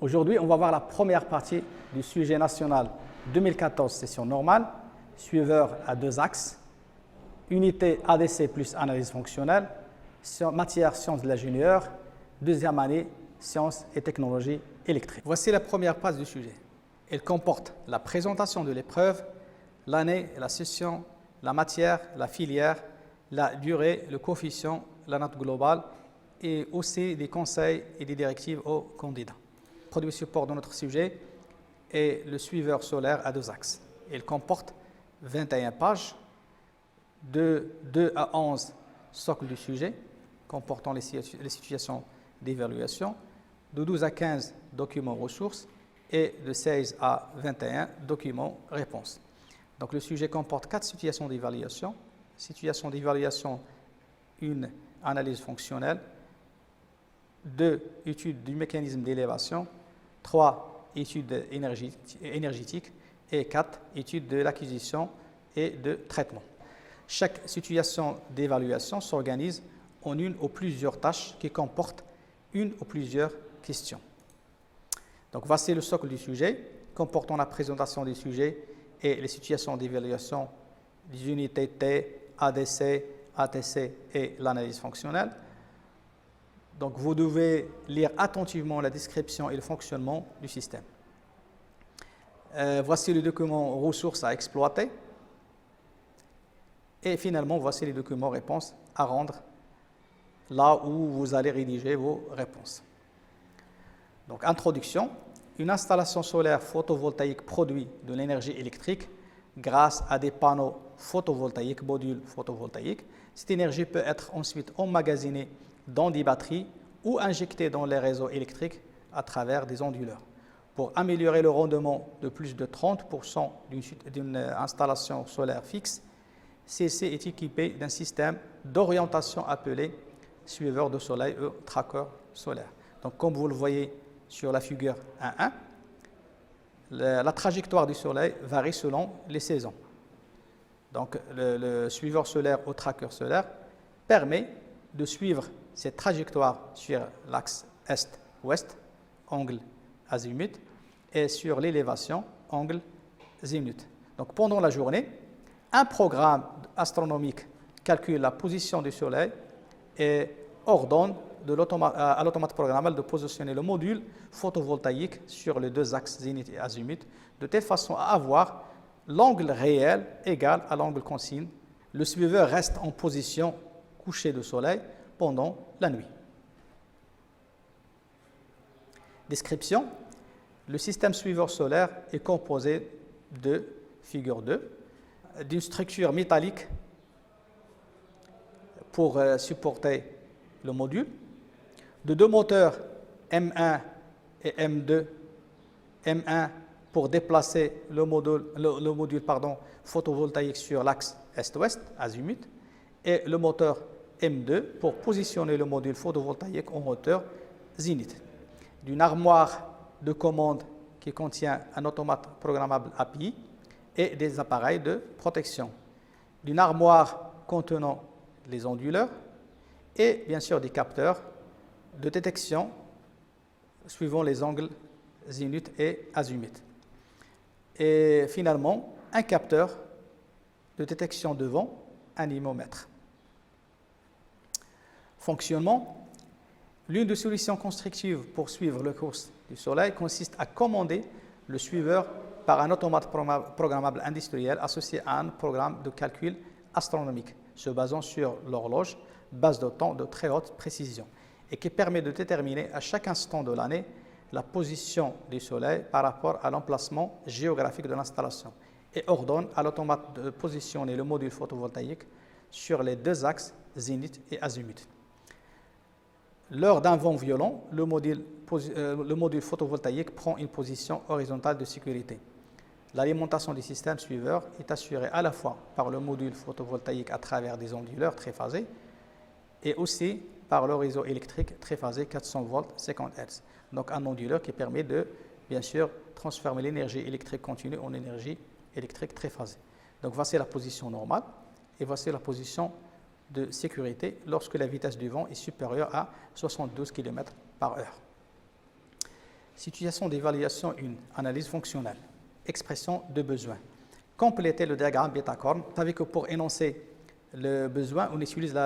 Aujourd'hui, on va voir la première partie du sujet national 2014, session normale, suiveur à 2 axes, unité ADC plus analyse fonctionnelle, matière sciences de l'ingénieur, deuxième année, sciences et technologies électriques. Voici la première page du sujet. Elle comporte la présentation de l'épreuve, l'année, la session, la matière, la filière, la durée, le coefficient, la note globale et aussi des conseils et des directives aux candidats. Le produit support de notre sujet est le suiveur solaire à 2 axes. Il comporte 21 pages, de 2 à 11 socles du sujet, comportant les situations d'évaluation, de 12 à 15 documents ressources et de 16 à 21 documents réponses. Donc le sujet comporte 4 situations d'évaluation. Situation d'évaluation, 1 analyse fonctionnelle, 2 études du mécanisme d'élévation, 3 études énergétiques et 4 études de l'acquisition et de traitement. Chaque situation d'évaluation s'organise en une ou plusieurs tâches qui comportent une ou plusieurs questions. Donc voici le socle du sujet, comportant la présentation du sujet et les situations d'évaluation des unités T, ADC, ATC et l'analyse fonctionnelle. Donc vous devez lire attentivement la description et le fonctionnement du système. Voici le document ressources à exploiter. Et finalement, voici les documents réponses à rendre là où vous allez rédiger vos réponses. Donc, introduction. Une installation solaire photovoltaïque produit de l'énergie électrique grâce à des panneaux photovoltaïques, modules photovoltaïques. Cette énergie peut être ensuite emmagasinée dans des batteries ou injectée dans les réseaux électriques à travers des onduleurs. Pour améliorer le rendement de plus de 30% d'une installation solaire fixe, CC est équipé d'un système d'orientation appelé suiveur de soleil ou tracker solaire. Donc, comme vous le voyez sur la figure 1.1, la trajectoire du soleil varie selon les saisons. Donc, le suiveur solaire ou tracker solaire permet de suivre cette trajectoire sur l'axe est-ouest, angle azimut, et sur l'élévation, angle zénith. Donc, pendant la journée, un programme astronomique calcule la position du Soleil et ordonne à l'automate programmable de positionner le module photovoltaïque sur les 2 axes zénith et azimut de telle façon à avoir l'angle réel égal à l'angle consigne. Le suiveur reste en position couchée du Soleil pendant la nuit. Description. Le système suiveur solaire est composé de, figure 2, d'une structure métallique pour supporter le module, de 2 moteurs M1 et M2, M1 pour déplacer le module photovoltaïque sur l'axe est-ouest, azimut, et le moteur M2 pour positionner le module photovoltaïque en hauteur zénith. D'une armoire de commande qui contient un automate programmable API, et des appareils de protection, d'une armoire contenant les onduleurs et bien sûr des capteurs de détection suivant les angles zénith et azimut. Et finalement, un capteur de détection de vent anémomètre. Fonctionnement. L'une des solutions constructives pour suivre le cours du Soleil consiste à commander le suiveur par un automate programmable industriel associé à un programme de calcul astronomique se basant sur l'horloge, base de temps de très haute précision, et qui permet de déterminer à chaque instant de l'année la position du Soleil par rapport à l'emplacement géographique de l'installation et ordonne à l'automate de positionner le module photovoltaïque sur les 2 axes zénith et azimut. Lors d'un vent violent, le module photovoltaïque prend une position horizontale de sécurité. L'alimentation du système suiveur est assurée à la fois par le module photovoltaïque à travers des onduleurs triphasés et aussi par le réseau électrique triphasé 400 volts 50 Hz. Donc un onduleur qui permet de, bien sûr, transformer l'énergie électrique continue en énergie électrique triphasée. Donc voici la position normale et voici la position de sécurité lorsque la vitesse du vent est supérieure à 72 km/h. Situation d'évaluation 1, analyse fonctionnelle, expression de besoin. Complétez le diagramme Beta-Korn. Vous savez que pour énoncer le besoin, on utilise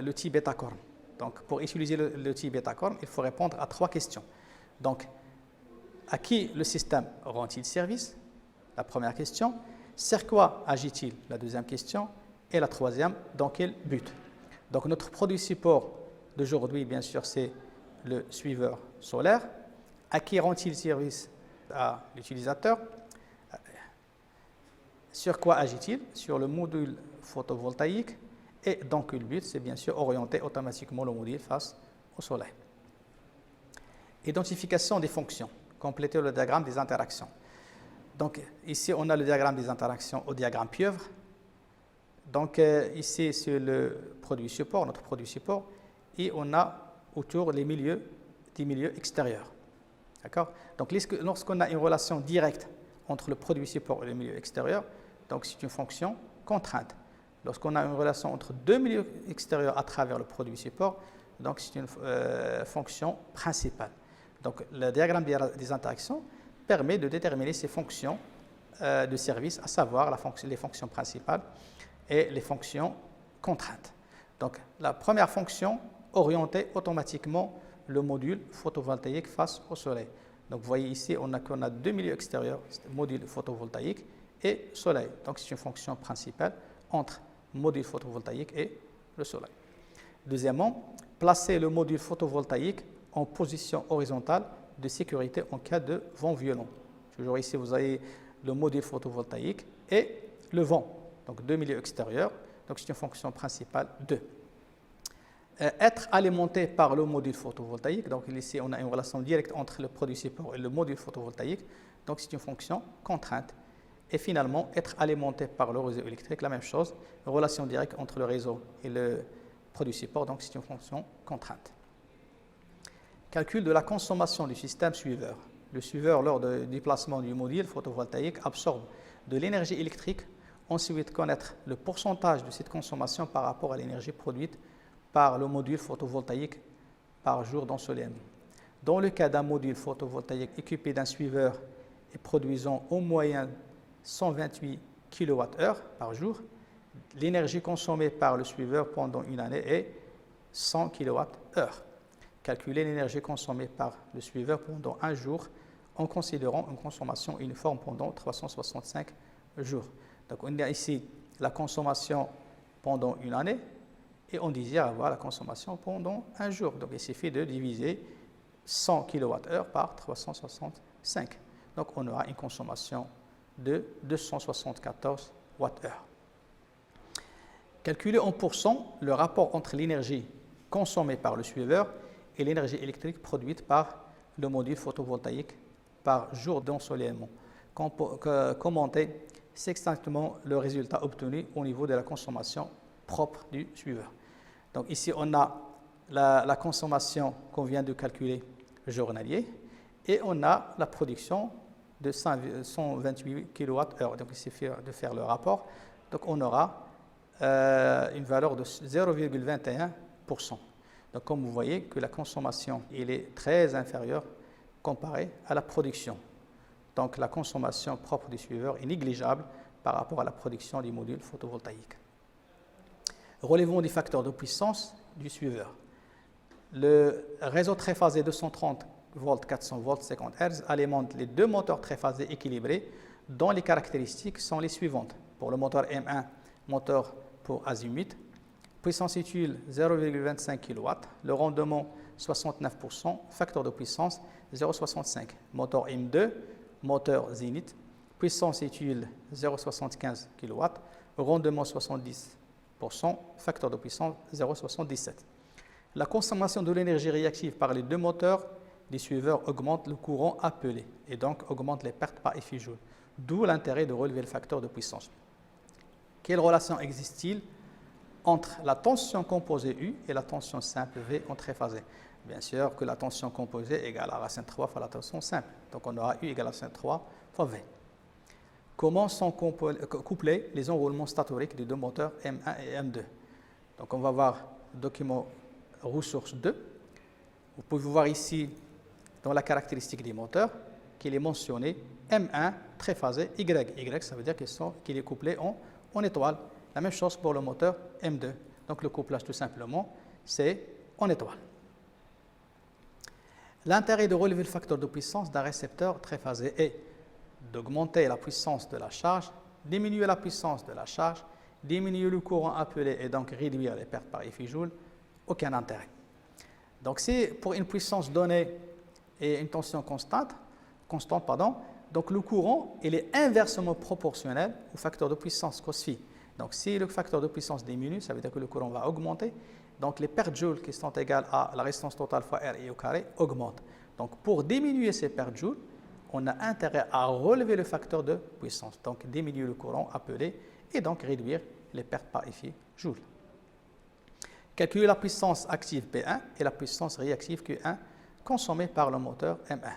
l'outil Beta-Korn. Donc, pour utiliser l'outil Beta-Korn, il faut répondre à 3 questions. Donc, à qui le système rend-il service? La première question. Sur quoi agit-il? La deuxième question. Et la troisième, dans quel but? Donc, notre produit support d'aujourd'hui, bien sûr, c'est le suiveur solaire. À qui rend-il service? À l'utilisateur. Sur quoi agit-il? Sur le module photovoltaïque. Et dans quel but? C'est bien sûr orienter automatiquement le module face au soleil. Identification des fonctions. Compléter le diagramme des interactions. Donc ici, on a le diagramme des interactions au diagramme pieuvre. Donc ici, c'est le produit support, notre produit support. Et on a autour des milieux extérieurs. D'accord? Donc lorsqu'on a une relation directe entre le produit support et le milieu extérieur, donc c'est une fonction contrainte. Lorsqu'on a une relation entre deux milieux extérieurs à travers le produit support, donc c'est une fonction principale. Donc le diagramme des interactions permet de déterminer ces fonctions de service, à savoir les fonctions principales et les fonctions contraintes. Donc la première fonction, orienter automatiquement le module photovoltaïque face au soleil. Donc vous voyez ici, on a deux milieux extérieurs, module photovoltaïque et soleil. Donc c'est une fonction principale entre module photovoltaïque et le soleil. Deuxièmement, placer le module photovoltaïque en position horizontale de sécurité en cas de vent violent. Toujours ici, vous avez le module photovoltaïque et le vent, donc deux milieux extérieurs. Donc c'est une fonction principale 2. Être alimenté par le module photovoltaïque, donc ici on a une relation directe entre le produit support et le module photovoltaïque, donc c'est une fonction contrainte. Et finalement, être alimenté par le réseau électrique, la même chose, une relation directe entre le réseau et le produit support, donc c'est une fonction contrainte. Calcul de la consommation du système suiveur. Le suiveur, lors du déplacement du module photovoltaïque, absorbe de l'énergie électrique. Ensuite, connaître le pourcentage de cette consommation par rapport à l'énergie produite par le module photovoltaïque par jour d'ensoleillement. Dans le cas d'un module photovoltaïque équipé d'un suiveur et produisant au moyen 128 kWh par jour, l'énergie consommée par le suiveur pendant une année est 100 kWh. Calculer l'énergie consommée par le suiveur pendant un jour en considérant une consommation uniforme pendant 365 jours. Donc on a ici la consommation pendant une année et on désire avoir la consommation pendant un jour. Donc il suffit de diviser 100 kWh par 365. Donc on aura une consommation de 274 Wh. Calculer en pourcent le rapport entre l'énergie consommée par le suiveur et l'énergie électrique produite par le module photovoltaïque par jour d'ensoleillement. Commenter succinctement le résultat obtenu au niveau de la consommation propre du suiveur. Donc ici, on a la consommation qu'on vient de calculer journalier et on a la production de 128 kWh. Donc il suffit de faire le rapport. Donc on aura une valeur de 0,21%. Donc comme vous voyez que la consommation elle est très inférieure comparée à la production. Donc la consommation propre du suiveur est négligeable par rapport à la production du module photovoltaïque. Relevons des facteurs de puissance du suiveur. Le réseau triphasé 230 volts, 400 volts, 50 Hz alimente les deux moteurs triphasés équilibrés dont les caractéristiques sont les suivantes. Pour le moteur M1, moteur pour azimut, puissance utile 0,25 kW, le rendement 69%, facteur de puissance 0,65. Moteur M2, moteur zénith, puissance utile 0,75 kW, rendement 70%, facteur de puissance 0,77. La consommation de l'énergie réactive par les deux moteurs des suiveurs augmente le courant appelé et donc augmente les pertes par effet Joule, d'où l'intérêt de relever le facteur de puissance. Quelle relation existe-t-il entre la tension composée U et la tension simple V en triphasé? Bien sûr que la tension composée est égale à racine 3 fois la tension simple. Donc on aura U égale à racine 3 fois V. Comment sont couplés les enroulements statoriques des deux moteurs M1 et M2? Donc on va voir le document ressource 2. Vous pouvez voir ici dans la caractéristique du moteur qu'il est mentionné M1 triphasé Y. Y, ça veut dire qu'il est couplé en étoile. La même chose pour le moteur M2. Donc le couplage, tout simplement, c'est en étoile. L'intérêt de relever le facteur de puissance d'un récepteur triphasé est d'augmenter la puissance de la charge, diminuer la puissance de la charge, diminuer le courant appelé et donc réduire les pertes par effet Joule. Aucun intérêt. Donc si pour une puissance donnée et une tension constante, donc le courant il est inversement proportionnel au facteur de puissance cos phi. Donc si le facteur de puissance diminue, ça veut dire que le courant va augmenter. Donc les pertes Joule qui sont égales à la résistance totale fois RI au carré augmentent. Donc pour diminuer ces pertes Joule, on a intérêt à relever le facteur de puissance. Donc diminuer le courant appelé et donc réduire les pertes par effet Joule. Calculer la puissance active P1 et la puissance réactive Q1 consommée par le moteur M1.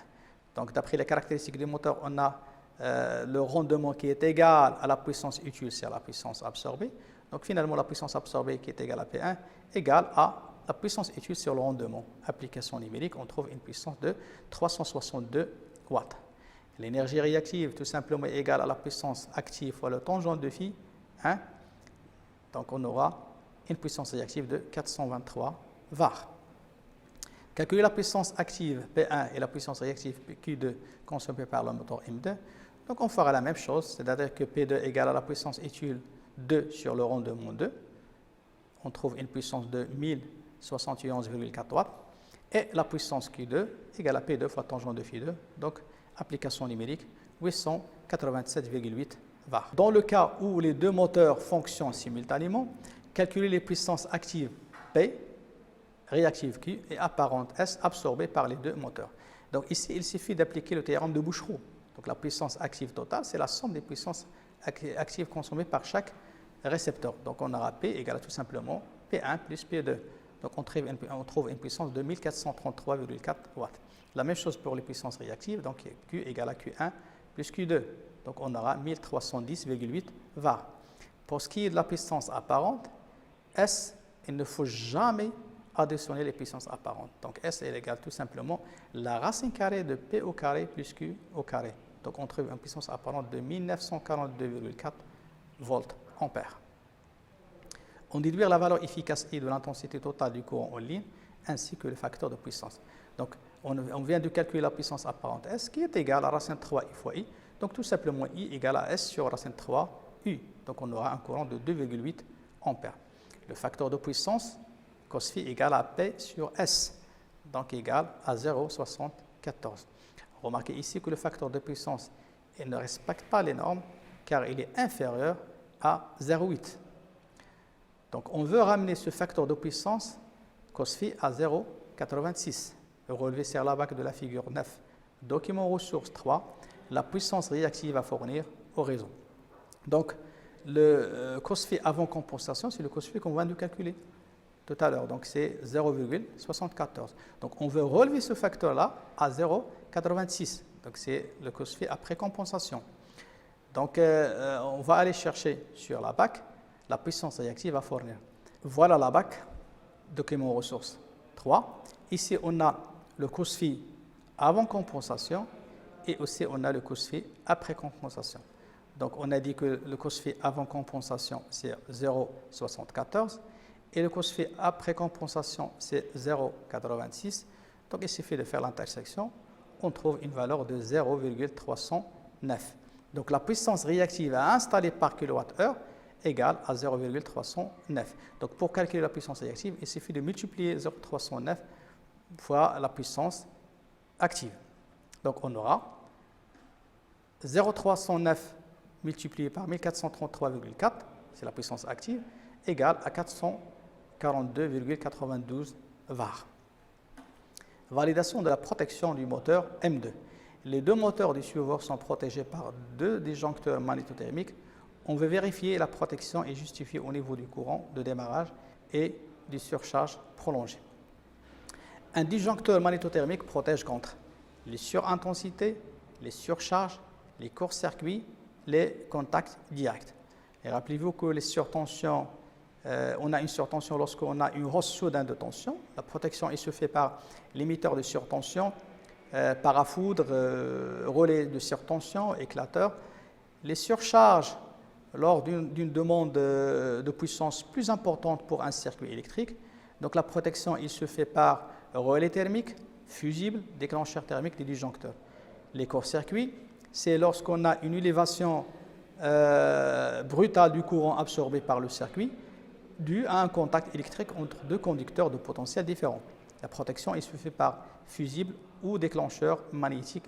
Donc d'après les caractéristiques du moteur, on a le rendement qui est égal à la puissance utile sur la puissance absorbée. Donc finalement, la puissance absorbée qui est égale à P1 égale à la puissance utile sur le rendement. Application numérique, on trouve une puissance de 362 watts. L'énergie réactive, tout simplement, est égale à la puissance active fois le tangent de phi 1. Donc on aura une puissance réactive de 423 var. Calculer la puissance active P1 et la puissance réactive Q2 consommée par le moteur M2. Donc on fera la même chose, c'est-à-dire que P2 égale à la puissance utile 2 sur le rendement 2. On trouve une puissance de 1071,4 watts. Et la puissance Q2 égale à P2 fois tangent de phi 2. Donc application numérique 887,8 var. Dans le cas où les deux moteurs fonctionnent simultanément, calculer les puissances actives P, réactive Q et apparente S absorbées par les deux moteurs. Donc ici, il suffit d'appliquer le théorème de Boucheroux. Donc la puissance active totale, c'est la somme des puissances actives consommées par chaque récepteur. Donc on aura P égale à tout simplement P1 plus P2. Donc on trouve une puissance de 1433,4 watts. La même chose pour les puissances réactives, donc Q égale à Q1 plus Q2. Donc on aura 1310,8 var. Pour ce qui est de la puissance apparente, S, il ne faut jamais additionner les puissances apparentes. Donc S est égal tout simplement la racine carrée de P au carré plus Q au carré. Donc on trouve une puissance apparente de 1942,4 volts ampères. On déduire la valeur efficace I de l'intensité totale du courant en ligne ainsi que le facteur de puissance. Donc on vient de calculer la puissance apparente S qui est égale à racine 3 I fois I. Donc tout simplement I égale à S sur racine 3 U. Donc on aura un courant de 2,8 ampères. Le facteur de puissance cos phi égale à P sur S, donc égal à 0,74. Remarquez ici que le facteur de puissance il ne respecte pas les normes car il est inférieur à 0,8. Donc on veut ramener ce facteur de puissance cos phi à 0,86. Relevé sur la bac de la figure 9. Document ressource 3, la puissance réactive à fournir au réseau. Donc le cos phi avant compensation, c'est le cos phi qu'on vient de calculer tout à l'heure, donc c'est 0,74. Donc on veut relever ce facteur-là à 0,86. Donc c'est le cos phi après compensation. Donc on va aller chercher sur la BAC la puissance réactive à fournir. Voilà la BAC, document ressources 3. Ici on a le cos phi avant compensation et aussi on a le cos phi après compensation. Donc on a dit que le cos phi avant compensation c'est 0,74. Et le cos phi après compensation, c'est 0,86. Donc, il suffit de faire l'intersection. On trouve une valeur de 0,309. Donc, la puissance réactive à installer par kWh égale à 0,309. Donc, pour calculer la puissance réactive, il suffit de multiplier 0,309 fois la puissance active. Donc, on aura 0,309 multiplié par 1433,4, c'est la puissance active, égale à 442,92 var. Validation de la protection du moteur M2. Les deux moteurs du suiveur sont protégés par deux disjoncteurs magnétothermiques. On veut vérifier la protection et justifier au niveau du courant de démarrage et du surcharge prolongé. Un disjoncteur magnétothermique protège contre les surintensités, les surcharges, les courts-circuits, les contacts directs. Et rappelez-vous que les surtensions, on a une surtension lorsqu'on a une hausse soudaine de tension. La protection elle se fait par l'émetteur de surtension parafoudre, relais de surtension, éclateur. Les surcharges lors d'une demande de puissance plus importante pour un circuit électrique. Donc la protection, il se fait par relais thermique, fusible, déclencheur thermique des disjoncteurs. Les courts-circuits, c'est lorsqu'on a une élévation brutale du courant absorbé par le circuit dû à un contact électrique entre deux conducteurs de potentiel différents. La protection, il se fait par fusible ou déclencheur magnétique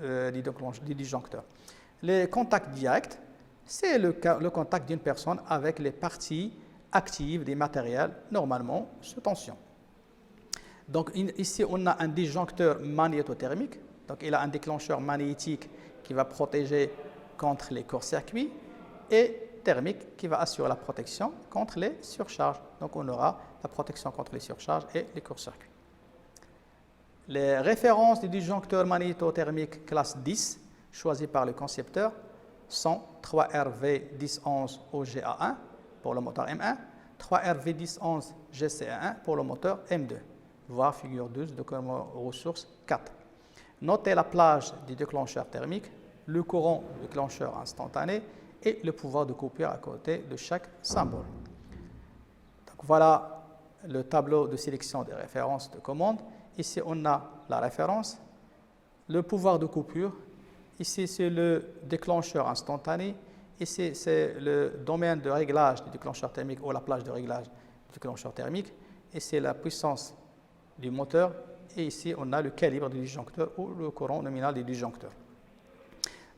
des disjoncteurs. Les contacts directs, c'est le contact d'une personne avec les parties actives des matériels normalement sous tension. Donc ici, on a un disjoncteur magnétothermique. Donc il a un déclencheur magnétique qui va protéger contre les courts-circuits et thermique qui va assurer la protection contre les surcharges. Donc on aura la protection contre les surcharges et les courts-circuits. Les références du disjoncteur magnétothermique classe 10 choisies par le concepteur sont 3RV1011 OGA1 pour le moteur M1, 3RV1011 GCA1 pour le moteur M2, voir figure 12 document ressources 4. Notez la plage du déclencheur thermique, le courant du déclencheur instantané et le pouvoir de coupure à côté de chaque symbole. Donc voilà le tableau de sélection des références de commande. Ici, on a la référence, le pouvoir de coupure. Ici, c'est le déclencheur instantané. Ici, c'est le domaine de réglage du déclencheur thermique ou la plage de réglage du déclencheur thermique. Et c'est la puissance du moteur. Et ici, on a le calibre du disjoncteur ou le courant nominal du disjoncteur.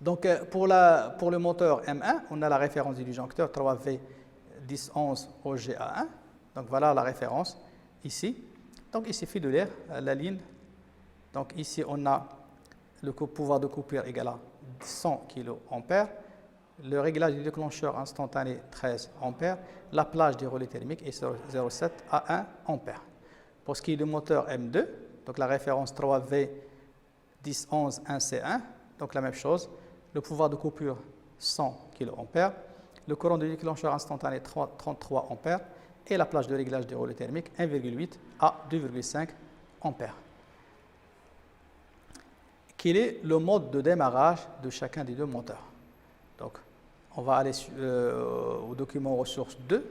Donc, pour le moteur M1, on a la référence du disjoncteur 3V1011 OGA1. Donc, voilà la référence ici. Donc, il suffit de lire la ligne. Donc, ici, on a le pouvoir de coupure égal à 100 kA, le réglage du déclencheur instantané 13 A, la plage du relais thermique est 0,7 à 1 A. Pour ce qui est du moteur M2, donc la référence 3V1011 1C1, donc la même chose, le pouvoir de coupure 100 kA, le courant de déclencheur instantané 33 A et la plage de réglage du relais thermique 1,8 à 2,5 A. Quel est le mode de démarrage de chacun des deux moteurs? Donc, on va aller au document ressources 2.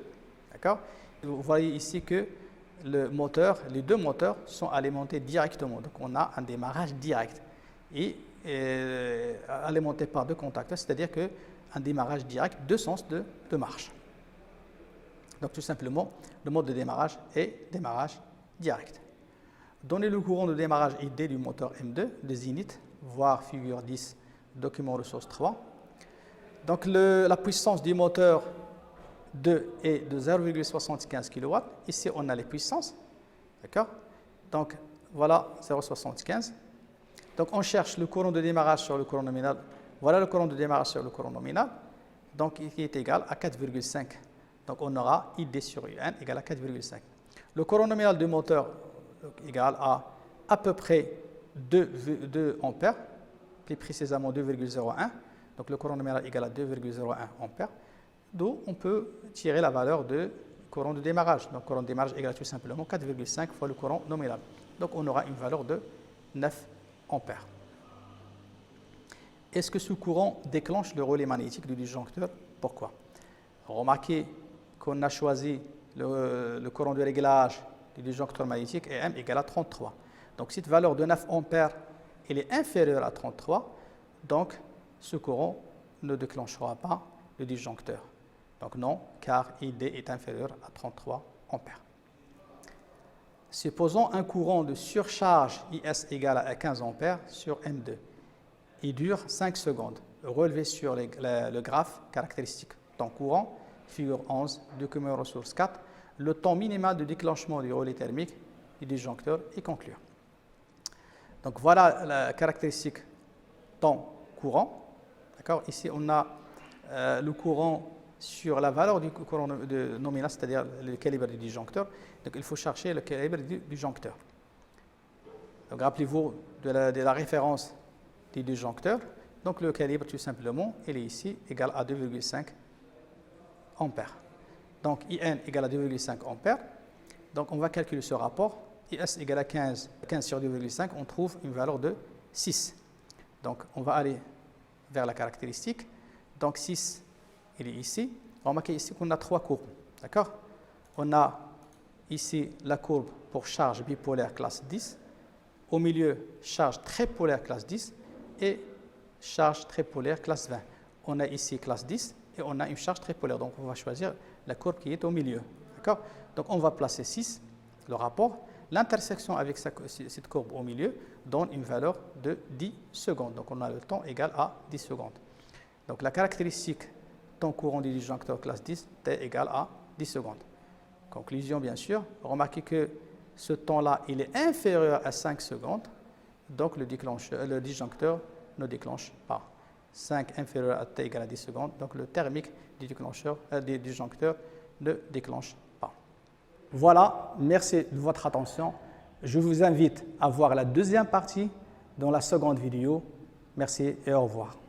D'accord? Vous voyez ici que les deux moteurs sont alimentés directement. Donc, on a un démarrage direct et alimenté par deux contacteurs, c'est-à-dire qu'un démarrage direct, deux sens de marche. Donc, tout simplement, le mode de démarrage est démarrage direct. Donnez le courant de démarrage ID du moteur M2, des init, voir figure 10, document ressource 3. Donc la puissance du moteur 2 est de 0,75 kW. Ici, on a les puissances. D'accord? Donc voilà 0,75. Donc on cherche le courant de démarrage sur le courant nominal. Voilà le courant de démarrage sur le courant nominal. Donc il est égal à 4,5. Donc on aura ID sur UN égal à 4,5. Le courant nominal du moteur égal à peu près 2 ampères, plus précisément 2,01. Donc le courant nominal égal à 2,01 ampères. D'où on peut tirer la valeur de courant de démarrage. Donc courant de démarrage égal à tout simplement 4,5 fois le courant nominal. Donc on aura une valeur de 9 ampères. Est-ce que ce courant déclenche le relais magnétique du disjoncteur? Pourquoi? Remarquez qu'on a choisi le courant de réglage du disjoncteur magnétique est M égale à 33. Donc cette valeur de 9 ampères elle est inférieure à 33, donc ce courant ne déclenchera pas le disjoncteur. Donc non, car ID est inférieur à 33 ampères. Supposons un courant de surcharge IS égale à 15 ampères sur M2. Il dure 5 secondes. Relevez sur le graphe caractéristique temps courant, figure 11, document ressource 4, le temps minimal de déclenchement du relais thermique du disjoncteur et conclure. Donc voilà la caractéristique temps courant. Ici, on a le courant sur la valeur du courant nominal, c'est-à-dire le calibre du disjoncteur. Donc il faut chercher le calibre du disjoncteur. Donc rappelez-vous de la référence du disjoncteur. Donc le calibre, tout simplement, il est ici égal à 2,5 ampères. Donc IN égale à 2,5 ampères. Donc on va calculer ce rapport. IS égale à 15 sur 2,5, on trouve une valeur de 6. Donc, on va aller vers la caractéristique. Donc, 6, il est ici. Remarquez ici qu'on a 3 courbes. D'accord? On a ici la courbe pour charge bipolaire classe 10. Au milieu, charge tripolaire classe 10 et charge tripolaire classe 20. On a ici classe 10 et on a une charge tripolaire. Donc, on va choisir la courbe qui est au milieu. D'accord? Donc, on va placer 6, le rapport. L'intersection avec cette courbe au milieu donne une valeur de 10 secondes. Donc, on a le temps égal à 10 secondes. Donc, la caractéristique temps courant du disjoncteur classe 10, t égale à 10 secondes. Conclusion, bien sûr. Remarquez que ce temps-là, il est inférieur à 5 secondes. Donc, le disjoncteur ne déclenche pas. 5 inférieur à t égale à 10 secondes. Donc, le thermique du disjoncteur ne déclenche pas. Voilà, merci de votre attention. Je vous invite à voir la deuxième partie dans la seconde vidéo. Merci et au revoir.